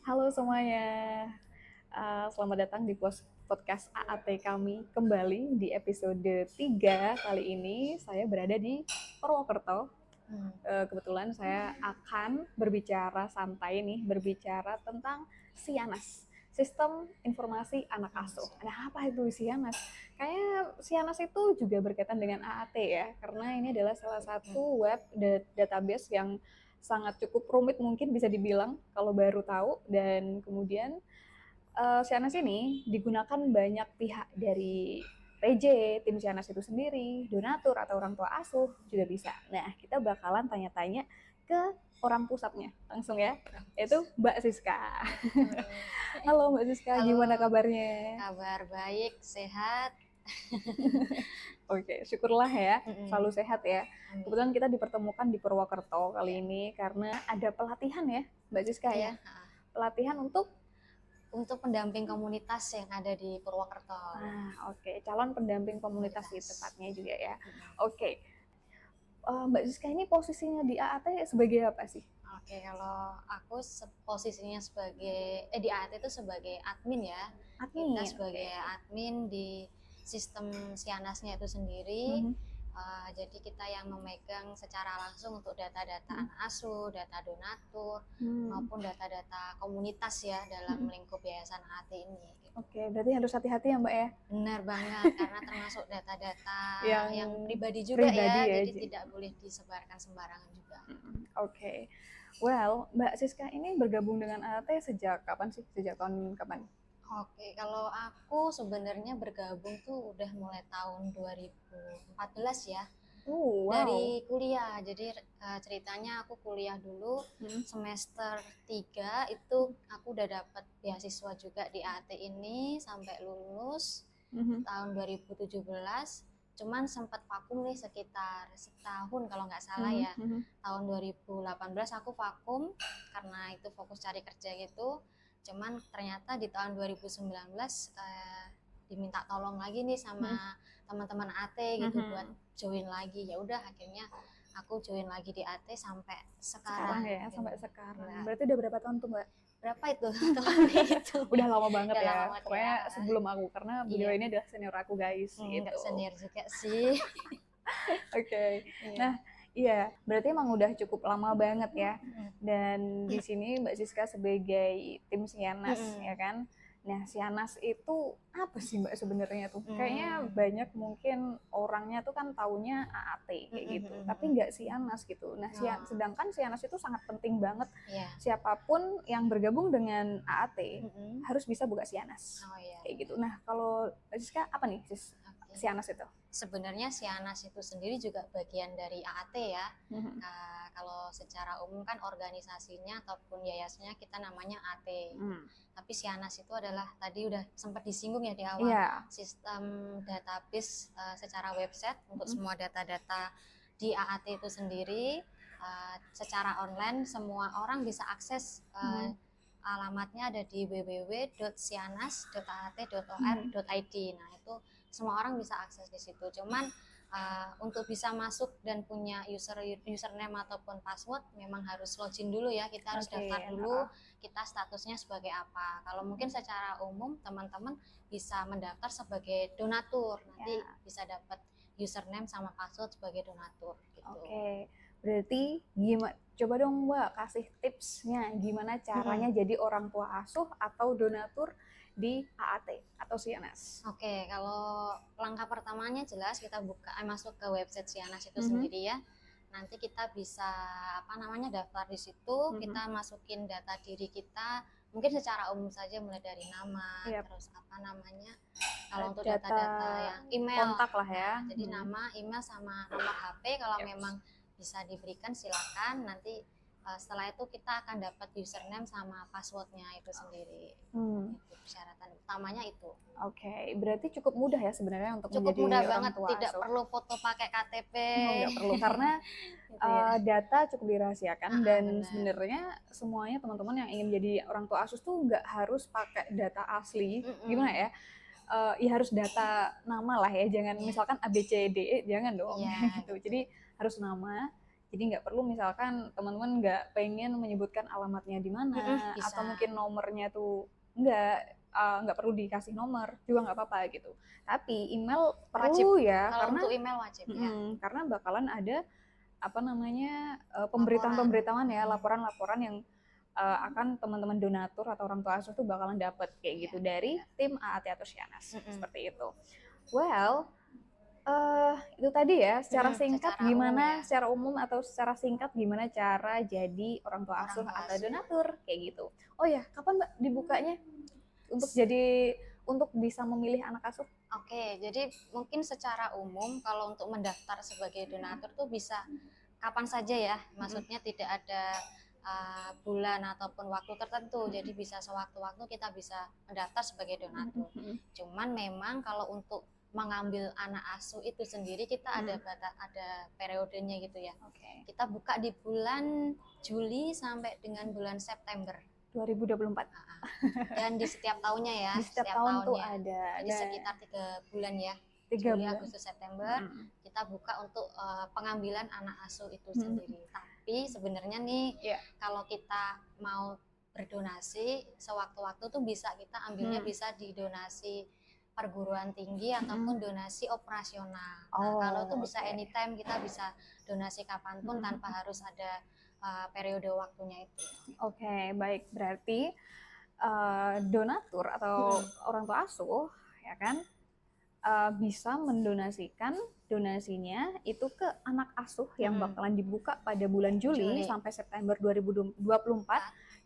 Halo semuanya, selamat datang di podcast AAT kami kembali di episode 3. Kali ini saya berada di Purwokerto. Kebetulan saya akan berbicara santai nih, berbicara tentang SIANAS, Sistem Informasi Anak Asuh. Nah, apa itu SIANAS? Kayaknya SIANAS itu juga berkaitan dengan AAT ya, karena ini adalah salah satu web database yang sangat cukup rumit mungkin bisa dibilang kalau baru tahu, dan kemudian Sianas ini digunakan banyak pihak dari PJ, tim Sianas itu sendiri, donatur atau orang tua asuh juga bisa. Nah, kita bakalan tanya-tanya ke orang pusatnya langsung ya, yaitu Mbak Siska. Halo Mbak Siska, gimana Halo, kabarnya? kabar baik, sehat. Oke, syukurlah ya, selalu Mm-mm. sehat ya. Amin. Kebetulan kita dipertemukan di Purwokerto kali Ya, ini karena ada pelatihan ya, Mbak Siska ya. iya. Pelatihan untuk Untuk pendamping komunitas yang ada di Purwokerto. oke, calon pendamping komunitas sih Komunitas. tepatnya juga ya. Mm-mm. Oke, Mbak Siska ini posisinya di AAT sebagai apa sih? Oke, kalau aku posisinya sebagai di AT itu sebagai admin ya. Kita Admin, oke. sebagai admin di sistem Sianasnya itu sendiri. Mhm. Jadi kita yang memegang secara langsung untuk data-data Mhm. anak asuh, data donatur, Hmm. maupun data-data komunitas ya dalam Mhm. lingkup Yayasan AT ini. Gitu. Oke, berarti harus hati-hati ya Mbak ya, Benar banget, karena termasuk data-data yang yang pribadi juga pribadi ya, ya. jadi tidak boleh disebarkan sembarangan juga. Oke. Well, Mbak Siska ini bergabung dengan AAT sejak kapan sih? Sejak tahun kapan? Oke, kalau aku sebenarnya bergabung tuh udah mulai tahun 2014 ya, dari Wow. kuliah. Jadi ceritanya aku kuliah dulu Mhm. semester 3 itu aku udah dapat beasiswa juga di AT ini sampai lulus Mhm. tahun 2017. Cuman sempat vakum nih sekitar setahun kalau nggak salah Mhm. ya. Mhm. Tahun 2018 aku vakum karena itu fokus cari kerja gitu. Cuman ternyata di tahun 2019 diminta tolong lagi nih Mhm. sama teman-teman AT gitu buat Mhm. join lagi. Ya udah akhirnya aku join lagi di AT sampai Sekarang sekarang ya, sampai gini. sekarang. Nah, Berarti udah berapa tahun tuh Mbak? berapa itu tahunnya itu? Udah lama banget Udah ya. lama banget ya. Pokoknya sebelum aku, karena beliau Iya, ini adalah senior aku guys nggak gitu. senior juga sih. Oke. Iya. Nah, iya, berarti emang udah cukup lama banget ya. Mm-mm. Dan di sini Mbak Siska sebagai tim Sianas ya Mm-mm. kan. Nah, Sianas itu apa sih Mbak sebenarnya tuh? Kayaknya Mm. banyak mungkin orangnya tuh kan taunya AAT kayak Mm-mm. gitu, tapi Mm-mm. nggak Sianas gitu. Nah, Oh, sedangkan Sianas itu sangat penting banget. iya. Siapapun yang bergabung dengan AAT Mm-mm. harus bisa buka Sianas Oh iya, kayak benar. gitu. Nah, kalau Mbak Siska apa nih Oke. Sianas itu? Sebenarnya Sianas itu sendiri juga bagian dari AAT ya. Mhm. Kalau secara umum kan organisasinya ataupun yayasannya kita namanya AT. Hmm. Tapi Sianas itu adalah tadi udah sempat disinggung ya di awal, Iya. sistem database secara website untuk Mhm. semua data-data di AAT itu sendiri secara online semua orang bisa akses Mhm. alamatnya ada di Mhm. www.sianas.aat.or.id. Nah, itu semua orang bisa akses di situ. Cuman untuk bisa masuk dan punya username ataupun password memang harus login dulu ya. Kita harus Oke, daftar dulu heeh. kita statusnya sebagai apa. Kalau mungkin secara umum teman-teman bisa mendaftar sebagai donatur. Nanti Ya, bisa dapat username sama password sebagai donatur gitu. oke. Berarti coba dong Mbak kasih tipsnya gimana caranya Mm-mm. jadi orang tua asuh atau donatur di AAT atau CNS? Oke, kalau langkah pertamanya jelas kita masuk ke website Sianas itu Mhm. sendiri ya. Nanti kita bisa apa namanya daftar di situ, Mhm. kita masukin data diri kita, mungkin secara umum saja mulai dari nama, Iya, terus apa namanya, kalau untuk data data-data yang email. kontak lah ya. Nah, jadi Mhm. nama, email sama nomor HP kalau Yaps. memang bisa diberikan silakan. Nanti setelah itu kita akan dapat username sama passwordnya itu sendiri. Hmm. Itu persyaratan utamanya itu. Oke, berarti cukup mudah ya sebenarnya untuk Cukup mudah menjadi orang banget, tua tidak asuh. perlu foto pakai KTP. Oh, nggak perlu karena Gitu ya. data cukup dirahasiakan, dan Benar. sebenarnya semuanya teman-teman yang ingin jadi orang tua asuh tuh nggak harus pakai data asli, gimana ya? Mm-mm. Ya harus data nama lah ya, jangan Iya. misalkan A B C D E jangan dong Iya gitu. gitu. Jadi harus nama. Jadi nggak perlu misalkan teman-teman nggak pengen menyebutkan alamatnya di mana atau mungkin nomornya tuh nggak perlu dikasih nomor juga nggak apa-apa gitu. Tapi email perlu wajib. ya, Kalau karena untuk email wajib ya. Karena bakalan ada apa namanya pemberitaan-pemberitaan ya, laporan-laporan yang akan teman-teman donatur atau orang tua asuh tuh bakalan dapat kayak gitu dari tim AAT atau Syanas seperti itu. Well, itu tadi ya secara singkat secara gimana umum ya. secara umum atau secara singkat gimana cara jadi orang tua asuh atau donatur kayak gitu. Oh ya, kapan Mbak dibukanya untuk bisa memilih anak asuh? Oke, jadi mungkin secara umum kalau untuk mendaftar sebagai donatur tuh bisa kapan saja ya. Maksudnya tidak ada bulan ataupun waktu tertentu. Jadi bisa sewaktu-waktu kita bisa mendaftar sebagai donatur. Cuman memang kalau untuk mengambil anak asuh itu sendiri kita ada periodenya gitu ya. Kita buka di bulan Juli sampai dengan bulan September 2024. Dan di setiap tahunnya ya. Di setiap tahun tuh ada. Jadi sekitar 3 bulan ya. 3 Juli, bulan. Agustus, September kita buka untuk pengambilan anak asuh itu sendiri. Tapi sebenarnya nih kalau kita mau berdonasi sewaktu-waktu tuh bisa kita ambilnya bisa di donasi perguruan tinggi ataupun donasi operasional. Nah, kalau itu bisa anytime, kita bisa donasi kapanpun tanpa harus ada periode waktunya itu. Oke, baik. Berarti donatur atau orang tua asuh ya kan bisa mendonasikan donasinya itu ke anak asuh yang bakalan dibuka pada bulan Juli sampai September 2024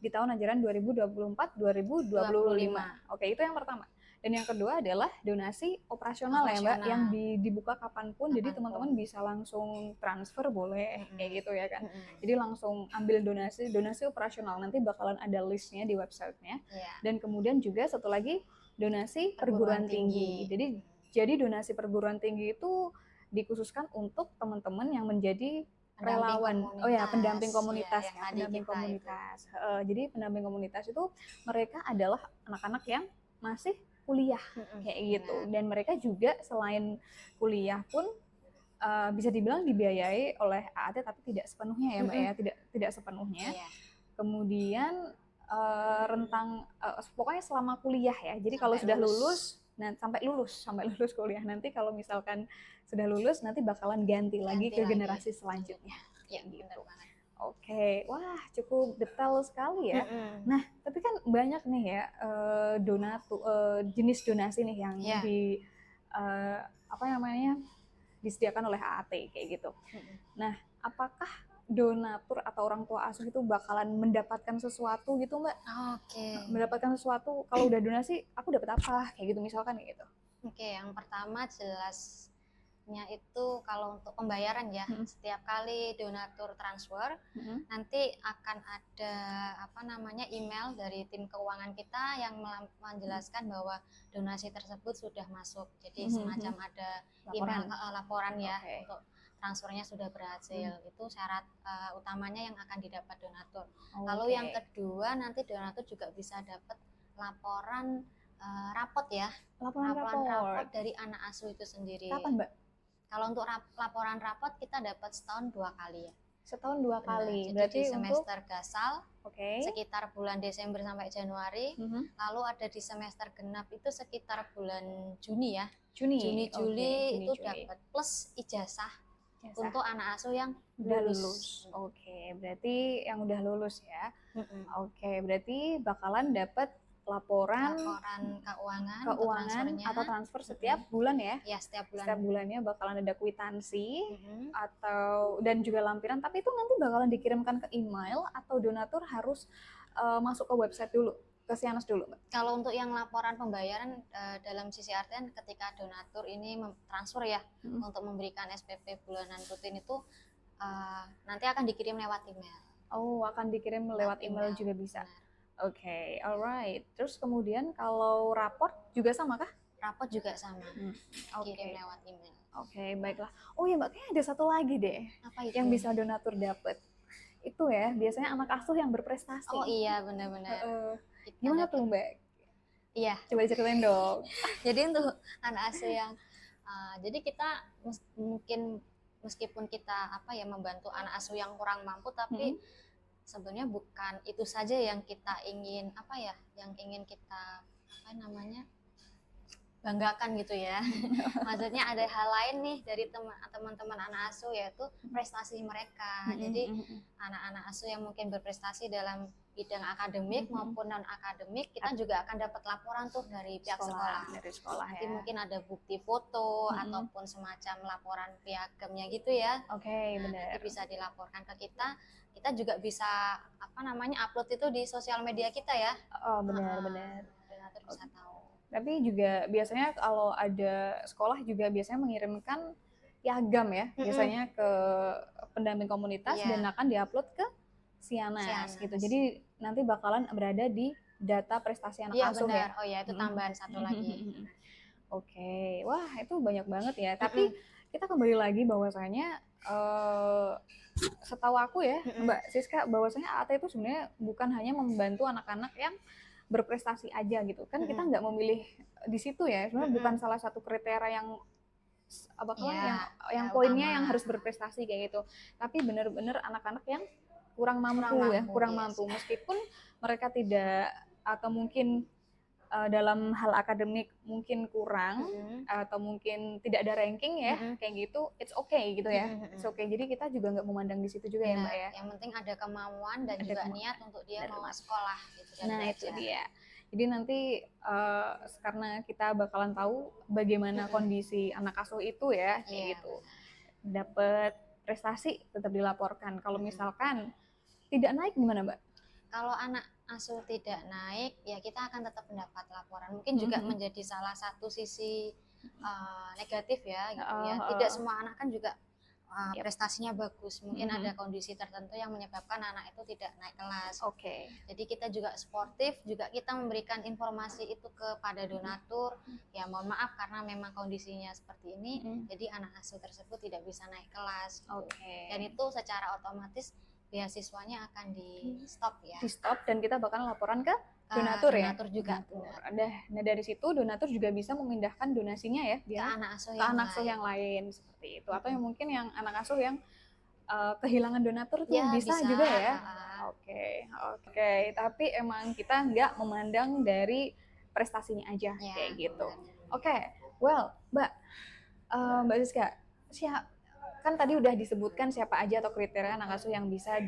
di tahun ajaran 2024-2025. Oke, itu yang pertama. Dan yang kedua adalah donasi operasional ya Mbak, yang dibuka kapanpun, jadi teman-teman bisa langsung transfer boleh kayak gitu ya kan. Jadi langsung ambil donasi operasional, nanti bakalan ada listnya di websitenya. Dan kemudian juga satu lagi donasi perguruan tinggi. Jadi donasi perguruan tinggi itu dikhususkan untuk teman-teman yang menjadi relawan, pendamping komunitas ya, pendamping komunitas. Jadi pendamping komunitas itu mereka adalah anak-anak yang masih kuliah kayak gitu, dan mereka juga selain kuliah pun bisa dibilang dibiayai oleh AAT tapi tidak sepenuhnya ya Mbak ya, tidak sepenuhnya. Kemudian pokoknya selama kuliah ya. Jadi kalau sudah lulus, sampai lulus kuliah, nanti kalau misalkan sudah lulus nanti bakalan ganti lagi ke generasi selanjutnya. Ya, gitu. Oke, wah cukup detail sekali ya. Nah, tapi kan banyak nih ya jenis donasi nih yang disediakan oleh AAT kayak gitu. Nah, apakah donatur atau orang tua asuh itu bakalan mendapatkan sesuatu gitu Mbak? Mendapatkan sesuatu kalau udah donasi, aku dapat apa kayak gitu misalkan kayak gitu. Yang pertama jelasnya itu kalau untuk pembayaran ya, setiap kali donatur transfer nanti akan ada email dari tim keuangan kita yang menjelaskan bahwa donasi tersebut sudah masuk. Jadi semacam ada email laporan ya untuk transfernya sudah berhasil. Itu syarat utamanya yang akan didapat donatur. Lalu yang kedua, nanti donatur juga bisa dapat laporan rapot ya. Laporan rapot dari anak asuh itu sendiri. Kapan Mbak? Kalau untuk laporan rapot kita dapat setahun 2 kali ya. Setahun 2 kali. Berarti di semester gasal sekitar bulan Desember sampai Januari. Lalu ada di semester genap itu sekitar bulan Juni ya. Juni Juli itu dapat plus ijazah untuk anak asuh yang udah lulus. Berarti yang udah lulus ya. Berarti bakalan dapat laporan keuangan atau transfer setiap bulan ya. Ya, setiap bulan. Setiap bulannya bakalan ada kwitansi dan juga lampiran, tapi itu nanti bakalan dikirimkan ke email atau donatur harus masuk ke website dulu, ke Syanas dulu Mbak? Kalau untuk yang laporan pembayaran dalam sisi artian ketika donatur ini transfer ya untuk memberikan SPP bulanan rutin itu nanti akan dikirim lewat email. Akan dikirim lewat email juga bisa. Alright. Terus kemudian kalau raport juga sama kah? Raport juga sama. Kirim lewat email. Baiklah. Oh ya Mbak, kayaknya ada satu lagi deh. Apa itu? Yang bisa donatur dapat. Itu ya, biasanya anak asuh yang berprestasi. Oh iya, benar-benar. Gimana tuh Mbak? Iya. Coba diceritain dong. Jadi untuk anak asuh yang jadi kita mungkin meskipun kita membantu anak asuh yang kurang mampu, tapi sebenarnya bukan itu saja yang kita ingin yang ingin kita banggakan gitu ya. Maksudnya ada hal lain nih dari teman-teman anak asuh, yaitu prestasi mereka. Jadi anak-anak asuh yang mungkin berprestasi dalam bidang akademik maupun non akademik, kita juga akan dapat laporan tuh dari pihak sekolah. Dari sekolah nanti ya. Mungkin ada bukti foto ataupun semacam laporan piagamnya gitu ya. Oke, benar. Nanti bisa dilaporkan ke kita. Kita juga bisa upload itu di sosial media kita ya. Oh, benar-benar. Donatur bisa tahu. Tapi juga biasanya kalau ada sekolah juga biasanya mengirimkan piagam ya, biasanya ke pendamping komunitas dan akan diupload ke Sianas gitu. Jadi nanti bakalan berada di data prestasi anak asuh ya. Oh ya, itu tambahan satu lagi. Oke, wah itu banyak banget ya. Tapi kita kembali lagi bahwasanya setahu aku ya, Mbak Siska, bahwasanya AAT itu sebenarnya bukan hanya membantu anak-anak yang berprestasi aja gitu kan, kita nggak memilih di situ ya, sebenarnya bukan salah satu kriteria yang yang poinnya yang harus berprestasi kayak gitu, tapi benar-benar anak-anak yang kurang mampu meskipun mereka tidak atau mungkin dalam hal akademik mungkin kurang atau mungkin tidak ada ranking ya, kayak gitu, it's okay gitu ya, it's okay. Jadi kita juga nggak memandang di situ juga ya Mbak ya. Yang penting ada kemauan dan juga niat untuk dia mau sekolah gitu. Nah itu dia. Jadi nanti karena kita bakalan tahu bagaimana kondisi anak asuh itu ya, kayak gitu. Dapat prestasi tetap dilaporkan. Kalau misalkan tidak naik gimana Mbak? Kalau anak asuh tidak naik, ya kita akan tetap mendapat laporan. Mungkin juga menjadi salah satu sisi negatif ya, gitu ya. Tidak semua anak kan juga prestasinya bagus. Mungkin ada kondisi tertentu yang menyebabkan anak itu tidak naik kelas. Jadi kita juga sportif, juga kita memberikan informasi itu kepada donatur. Ya mohon maaf karena memang kondisinya seperti ini, jadi anak asuh tersebut tidak bisa naik kelas. Gitu. Dan itu secara otomatis beasiswanya akan di stop ya. Di stop dan kita bakal laporan ke donatur ya. Donatur juga. Nah dari situ donatur juga bisa memindahkan donasinya ya ke anak asuh yang lain seperti itu. Atau yang mungkin yang anak asuh yang kehilangan donatur tuh bisa juga ya. Oke. Tapi emang kita nggak memandang dari prestasinya aja kayak gitu. Well Mbak Siska, kan tadi udah disebutkan siapa aja atau kriteria anak asuh yang bisa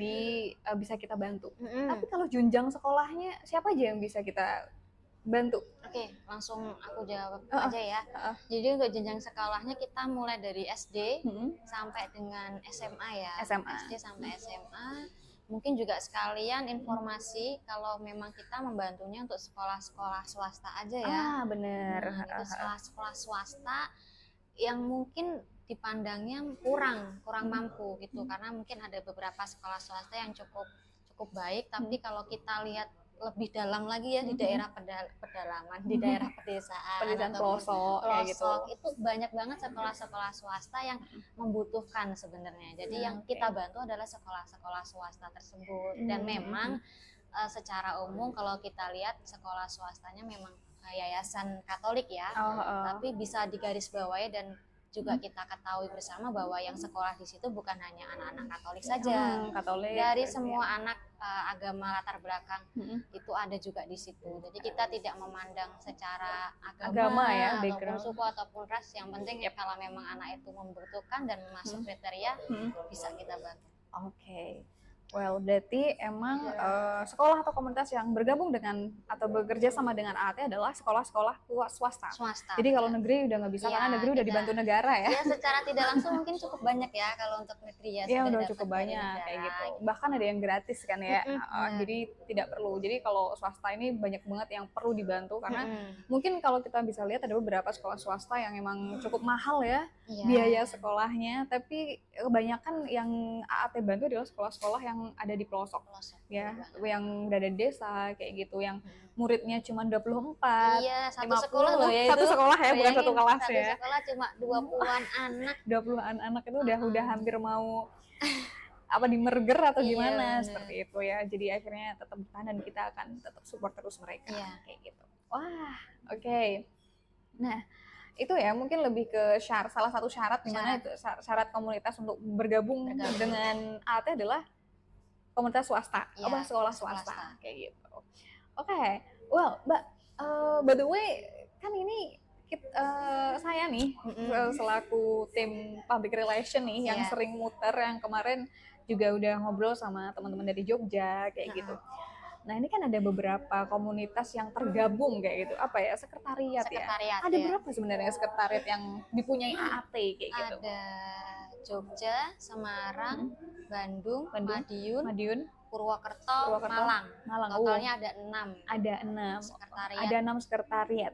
kita bantu. Tapi kalau jenjang sekolahnya siapa aja yang bisa kita bantu? Oke, langsung aku jawab aja ya. Jadi untuk jenjang sekolahnya kita mulai dari SD sampai dengan SMA ya. SD sampai SMA. Mungkin juga sekalian informasi kalau memang kita membantunya untuk sekolah-sekolah swasta aja ya. Bener. Itu sekolah-sekolah swasta yang mungkin dipandangnya kurang mampu gitu, karena mungkin ada beberapa sekolah swasta yang cukup baik, tapi kalau kita lihat lebih dalam lagi ya di daerah pedalaman, di daerah pedesaan atau pelosok itu banyak banget sekolah-sekolah swasta yang membutuhkan sebenarnya. Jadi yang kita bantu adalah sekolah-sekolah swasta tersebut. Dan memang secara umum kalau kita lihat sekolah swastanya memang yayasan Katolik ya, tapi bisa digarisbawahi dan juga kita ketahui bersama bahwa yang sekolah di situ bukan hanya anak-anak Katolik saja, dari semua anak agama latar belakang itu ada juga di situ. Jadi kita tidak memandang secara agama ya, ataupun suku ataupun ras. Yang penting kalau memang anak itu membutuhkan dan masuk kriteria, bisa kita bantu. Well, berarti emang sekolah atau komunitas yang bergabung dengan atau bekerja sama dengan AAT adalah sekolah-sekolah swasta. Jadi kalau negeri udah nggak bisa karena negeri udah dibantu negara ya. Ya secara tidak langsung mungkin cukup banyak ya kalau untuk negeri ya. Iya udah cukup banyak kayak gitu. Bahkan ada yang gratis kan ya. Jadi tidak perlu. Jadi kalau swasta ini banyak banget yang perlu dibantu karena mungkin kalau kita bisa lihat ada beberapa sekolah swasta yang emang cukup mahal ya biaya sekolahnya. Tapi kebanyakan yang AAT bantu adalah sekolah-sekolah yang ada di pelosok ya, yang ada di desa kayak gitu, yang muridnya cuma 24. Iya, satu 50, sekolah loh ya itu. Satu sekolah ya, bukan satu kelas ya. Satu sekolah cuma 20-an anak. 20-an anak itu udah hampir mau di merger atau gimana seperti itu ya. Jadi akhirnya tetap bertahan dan kita akan tetap support terus mereka kayak gitu. Wah, oke. Nah, itu ya mungkin lebih ke salah satu syarat di mana itu syarat komunitas untuk bergabung dengan AAT adalah komunitas swasta, sekolah swasta kayak gitu. Oke. Well, Mbak, by the way, kan ini saya nih selaku tim public relation nih yang sering muter, yang kemarin juga udah ngobrol sama teman-teman dari Jogja kayak gitu. Nah, ini kan ada beberapa komunitas yang tergabung kayak gitu. Apa ya? Sekretariat ya. Ada berapa sebenarnya sekretariat yang dipunyai AAT kayak gitu? Ada Jogja, Semarang, Bandung, Madiun, Purwokerto, Malang. Totalnya ada 6. Ada 6 sekretariat. Ada 6 sekretariat.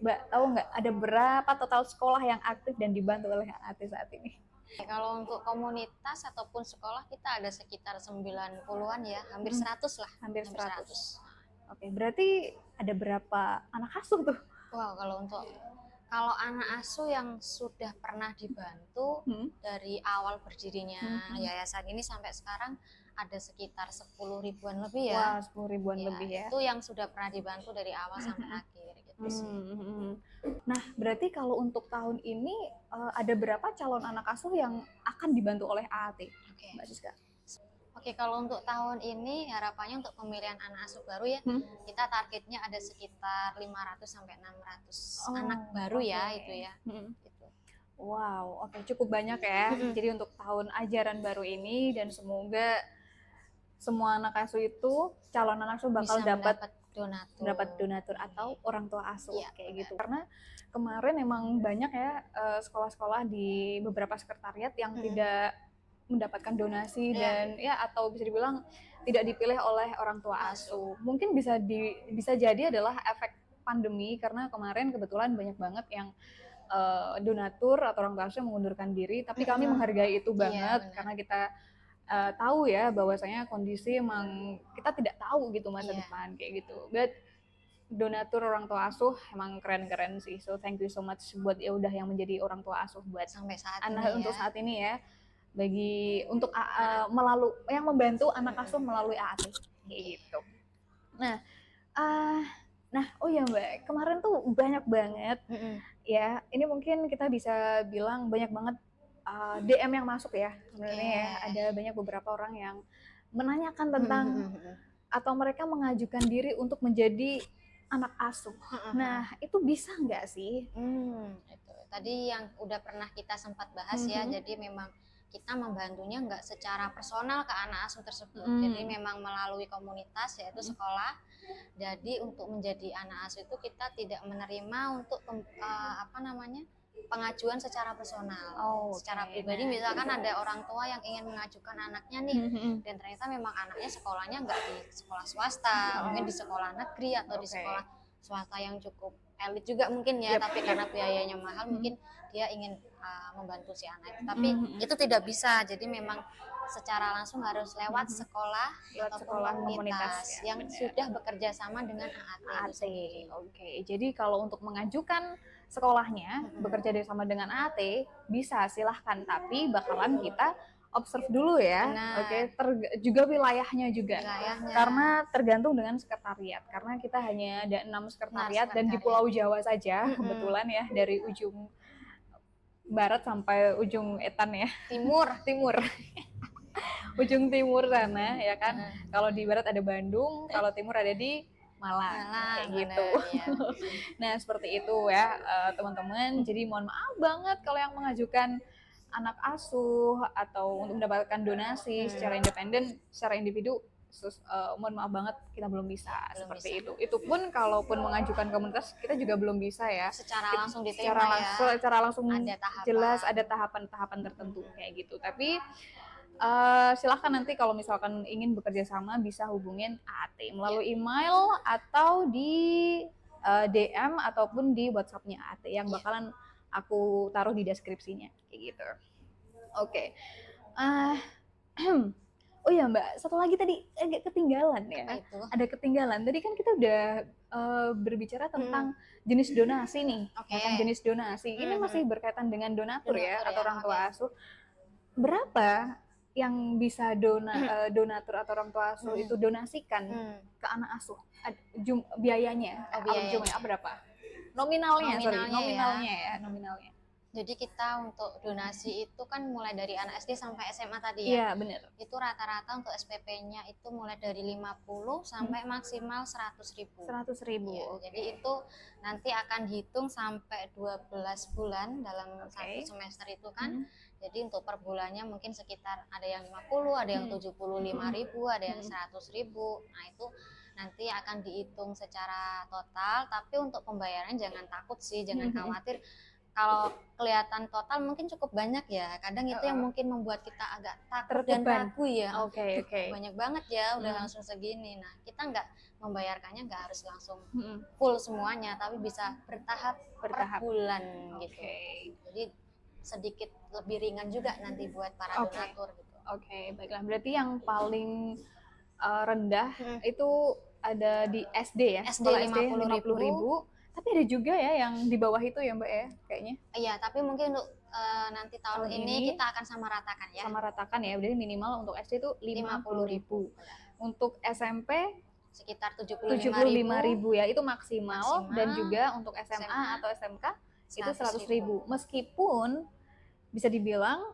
Mbak, tahu nggak ada berapa total sekolah yang aktif dan dibantu oleh AAT saat ini? Kalau untuk komunitas ataupun sekolah kita ada sekitar 90-an ya, hampir 100 lah. Hampir 100. Oke, berarti ada berapa anak asuh tuh? Wow, kalau anak asuh yang sudah pernah dibantu dari awal berdirinya yayasan ini sampai sekarang ada sekitar 10 ribuan lebih ya. Wah, 10 ribuan lebih ya. Itu yang sudah pernah dibantu dari awal sampai akhir gitu sih. Nah, berarti kalau untuk tahun ini ada berapa calon anak asuh yang akan dibantu oleh AAT? Mbak Siska. Oke, kalau untuk tahun ini harapannya untuk pemilihan anak asuh baru ya, kita targetnya ada sekitar 500 sampai 600 anak baru ya itu ya. Gitu. Wow, oke, cukup banyak ya. Jadi untuk tahun ajaran baru ini dan semoga semua anak asuh itu, calon anak asuh bakal dapat donatur atau orang tua asuh kayak gitu. Karena kemarin emang banyak ya sekolah-sekolah di beberapa sekretariat yang tidak mendapatkan donasi dan ya atau bisa dibilang tidak dipilih oleh orang tua asuh. Mungkin bisa jadi adalah efek pandemi karena kemarin kebetulan banyak banget yang donatur atau orang tua asuh mengundurkan diri, tapi kami menghargai itu banget karena kita tahu ya bahwasanya kondisi emang kita tidak tahu gitu masa depan kayak gitu. But donatur orang tua asuh emang keren-keren sih. So thank you so much buat ya udah yang menjadi orang tua asuh buat sampai saat anak ini untuk saat ini ya. Bagi untuk melalui yang membantu anak asuh melalui AAT kayak gitu. Nah, oh ya Mbak, kemarin tuh banyak banget ya. Ini mungkin kita bisa bilang banyak banget DM yang masuk ya sebenarnya ya. Ada banyak beberapa orang yang menanyakan tentang atau mereka mengajukan diri untuk menjadi anak asuh. Nah, itu bisa nggak sih? Itu tadi yang udah pernah kita sempat bahas ya. Jadi memang kita membantunya nggak secara personal ke anak asuh tersebut. Jadi memang melalui komunitas yaitu sekolah. Jadi untuk menjadi anak asuh itu kita tidak menerima untuk pengajuan secara personal, secara pribadi. Misalkan ada orang tua yang ingin mengajukan anaknya nih, dan ternyata memang anaknya sekolahnya nggak di sekolah swasta, mungkin di sekolah negeri atau di sekolah swasta yang cukup elit juga mungkin ya, tapi karena biayanya mahal mungkin dia ingin membantu si anak itu. Tapi itu tidak bisa, jadi memang secara langsung harus lewat sekolah ataupun komunitas yang sudah bekerja sama dengan AAT. Oke, jadi kalau untuk mengajukan sekolahnya bekerja sama dengan AAT bisa silahkan, tapi bakalan kita observe dulu ya. Oke, juga wilayahnya juga. Karena tergantung dengan sekretariat. Karena kita hanya ada 6 sekretariat dan di Pulau Jawa saja kebetulan ya, dari ujung barat sampai ujung etan ya. Timur. Ujung timur sana ya kan. Kalau di barat ada Bandung, kalau timur ada di Malang kayak gitu. Ya. Nah, seperti itu ya teman-teman. Jadi mohon maaf banget kalau yang mengajukan anak asuh atau untuk mendapatkan donasi secara independen, secara individu, mohon maaf banget kita belum bisa seperti itu. Itu pun kalaupun mengajukan komunitas kita juga belum bisa ya. Secara langsung diterima secara langsung ada tahapan. Jelas ada tahapan-tahapan tertentu kayak gitu. Tapi silahkan nanti kalau misalkan ingin bekerja sama bisa hubungin AAT melalui email atau di DM ataupun di WhatsApp-nya AAT yang bakalan aku taruh di deskripsinya kayak gitu. Oke. Oh ya Mbak, satu lagi tadi agak ketinggalan ya. Ada ketinggalan. Tadi kan kita udah berbicara tentang jenis donasi nih. Tentang jenis donasi. Ini masih berkaitan dengan donatur ya atau orang tua asuh. Berapa yang bisa donatur atau orang tua asuh itu donasikan ke anak asuh? Biayanya? Jumlahnya berapa? Nominalnya nominalnya. Jadi kita untuk donasi itu kan mulai dari anak SD sampai SMA tadi ya. Iya, benar. Itu rata-rata untuk SPP-nya itu mulai dari 50 sampai maksimal 100.000. 100.000. Ya, jadi itu nanti akan dihitung sampai 12 bulan dalam satu semester itu kan. Jadi untuk per bulannya mungkin sekitar ada yang 50, ada yang 75.000, ada yang 100.000. Nah, itu nanti akan dihitung secara total, tapi untuk pembayaran jangan takut sih, jangan khawatir. Kalau kelihatan total mungkin cukup banyak ya, kadang itu yang mungkin membuat kita agak takut dan ragu ya. Oke. Banyak banget ya, udah langsung segini. Nah, kita nggak membayarkannya nggak harus langsung full semuanya, tapi bisa bertahap per bulan gitu. Jadi sedikit lebih ringan juga nanti buat para donatur gitu. Oke, baiklah. Berarti yang paling rendah itu ada di SD ya, SD 50.000. Tapi ada juga ya yang di bawah itu ya Mbak ya, kayaknya. Iya, tapi mungkin untuk nanti tahun ini kita akan sama ratakan ya. Sama ratakan ya, jadi minimal untuk SD itu 50.000. Untuk SMP sekitar 75.000 ya, itu maksimal. Dan juga untuk SMA atau SMK itu 100.000. Meskipun bisa dibilang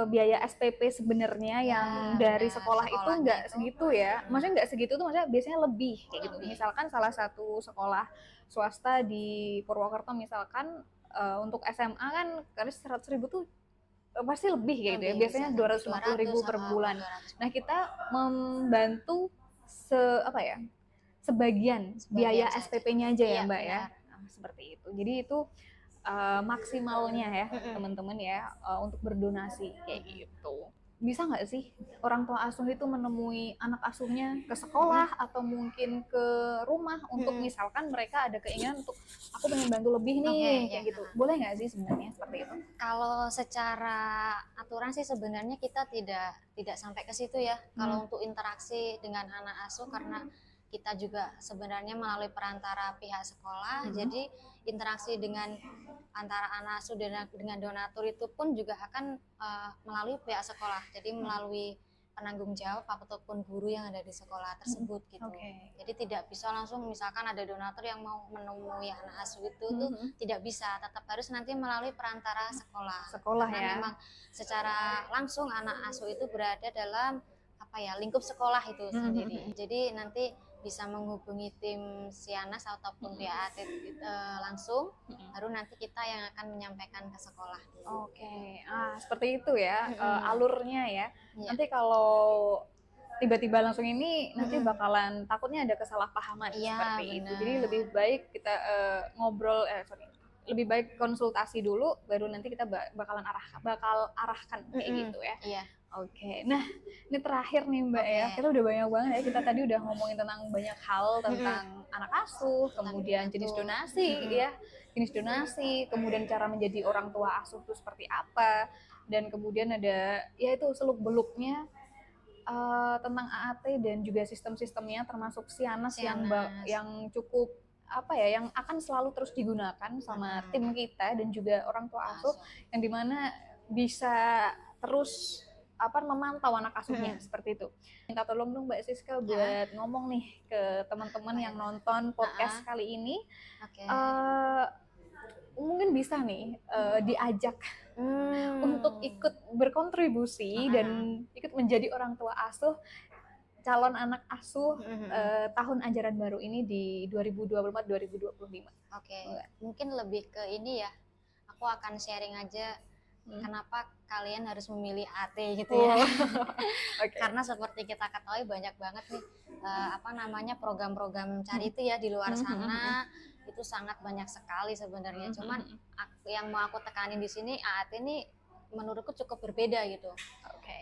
biaya SPP sebenarnya yang dari sekolah itu nggak segitu ya. Maksudnya nggak segitu tuh, maksudnya biasanya lebih kayak gitu. Misalkan salah satu sekolah swasta di Purwokerto misalkan untuk SMA kan karena 100.000 tuh pasti lebih kayak gitu ya. Biasanya 250.000 per bulan. Nah, kita membantu sebagian biaya SPP-nya aja ya Mbak ya. Nah, seperti itu. Jadi itu maksimalnya ya teman-teman ya untuk berdonasi kayak gitu. Bisa nggak sih orang tua asuh itu menemui anak asuhnya ke sekolah atau mungkin ke rumah untuk misalkan mereka ada keinginan untuk aku pengen bantu lebih nih kayak gitu. Boleh nggak sih sebenarnya seperti itu? Kalau secara aturan sih sebenarnya kita tidak sampai ke situ ya. Kalau untuk interaksi dengan anak asuh karena kita juga sebenarnya melalui perantara pihak sekolah, jadi interaksi dengan antara anak asuh dengan donatur itu pun juga akan melalui pihak sekolah, jadi melalui penanggung jawab ataupun guru yang ada di sekolah tersebut gitu. Jadi tidak bisa langsung misalkan ada donatur yang mau menemui anak asuh itu tuh tidak bisa, tetap harus nanti melalui perantara sekolah. Karena ya. Memang secara langsung anak asuh itu berada dalam lingkup sekolah itu sendiri. Jadi nanti bisa menghubungi tim Sianas ataupun PAT langsung, baru nanti kita yang akan menyampaikan ke sekolah. Seperti itu ya alurnya ya. Nanti kalau tiba-tiba langsung ini nanti bakalan takutnya ada kesalahpahaman seperti itu. Jadi lebih baik kita lebih baik konsultasi dulu, baru nanti kita bakal arahkan kayak gitu ya. Nah ini terakhir nih Mbak ya, kita udah banyak banget ya, kita tadi udah ngomongin tentang banyak hal tentang anak asuh, kemudian jenis donasi kemudian cara menjadi orang tua asuh itu seperti apa, dan kemudian ada ya itu seluk beluknya tentang AAT dan juga sistem-sistemnya termasuk Sianas yang cukup yang akan selalu terus digunakan sama tim kita dan juga orang tua asuh, yang dimana bisa terus memantau anak asuhnya seperti itu. Minta tolong dong Mbak Siska buat ngomong nih ke teman-teman yang nonton podcast kali ini. Mungkin bisa nih diajak untuk ikut berkontribusi dan ikut menjadi orang tua asuh, calon anak asuh tahun ajaran baru ini di 2024-2025. Mungkin lebih ke ini ya, aku akan sharing aja kenapa kalian harus memilih AT gitu ya. Karena seperti kita ketahui banyak banget nih program-program charity ya di luar sana, itu sangat banyak sekali sebenarnya. Cuman yang mau aku tekanin di sini, AAT ini menurutku cukup berbeda gitu.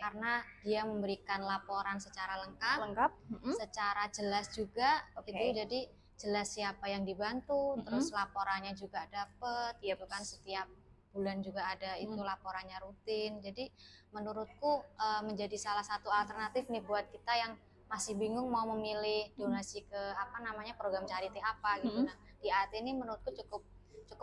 Karena dia memberikan laporan secara lengkap, secara jelas juga gitu. Jadi jelas siapa yang dibantu, terus laporannya juga dapet gitu kan, setiap bulan juga ada itu laporannya rutin. Jadi menurutku menjadi salah satu alternatif nih buat kita yang masih bingung mau memilih donasi ke program charity apa gitu. Nah, di AT ini menurutku cukup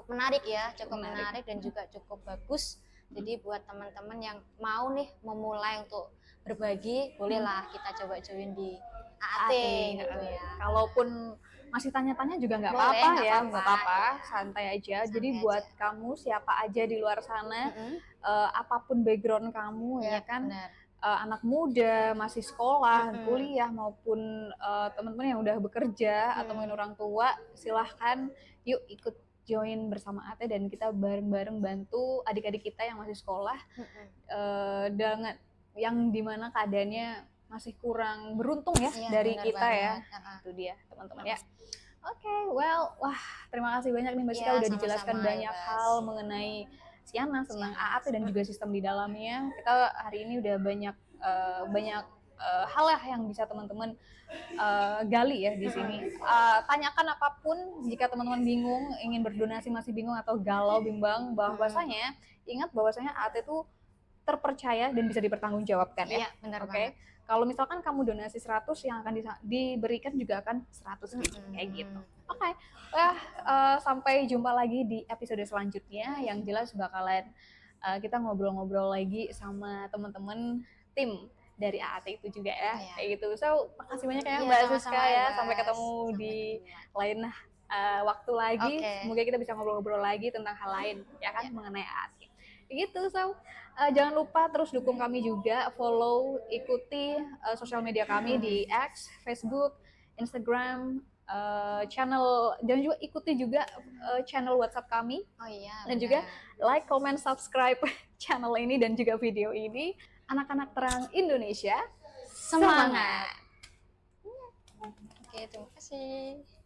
menarik ya, menarik dan juga cukup bagus. Jadi buat teman-teman yang mau nih memulai untuk berbagi, bolehlah kita coba join di AT gitu ya. Kalaupun masih tanya-tanya juga nggak Boleh, apa-apa nggak ya, apa-apa. nggak apa-apa, santai aja. Santai Jadi aja. buat kamu siapa aja di luar sana, apapun background kamu ya Iya, kan, benar. anak muda, masih sekolah, kuliah maupun teman-teman yang udah bekerja atau mungkin orang tua, silahkan yuk ikut join bersama Ate dan kita bareng-bareng bantu adik-adik kita yang masih sekolah, dengan yang dimana keadaannya masih kurang beruntung ya Iya, dari benar kita ya. banget. Itu dia teman-teman ya. Oke, well, wah terima kasih banyak nih Mbak Sika Iya, udah sama-sama, dijelaskan banyak Ibas. hal mengenai Sianas, tentang Sianas. AAT dan juga sistem di dalamnya. Kita hari ini udah banyak hal lah yang bisa teman-teman gali ya di sini. Tanyakan apapun jika teman-teman bingung, ingin berdonasi masih bingung atau galau bimbang, bahwasanya ingat bahwasanya AAT itu terpercaya dan bisa dipertanggungjawabkan ya. Iya, benar Oke. banget. Kalau misalkan kamu donasi 100, yang akan diberikan juga akan 100 kayak gitu. Oke. Sampai jumpa lagi di episode selanjutnya, yang jelas bakalan kita ngobrol-ngobrol lagi sama teman-teman tim dari AAT itu juga ya. Kayak gitu. So, makasih banyak ya Mbak Siska ya. Sampai ketemu di lain waktu lagi. Semoga kita bisa ngobrol-ngobrol lagi tentang hal lain ya kan, mengenai AAT. Gitu. So, jangan lupa terus dukung kami juga, follow, ikuti sosial media kami di X, Facebook, Instagram, channel, dan juga ikuti juga channel WhatsApp kami. Dan juga like, comment, subscribe channel ini dan juga video ini. Anak-anak Terang Indonesia, semangat! Oke, terima kasih.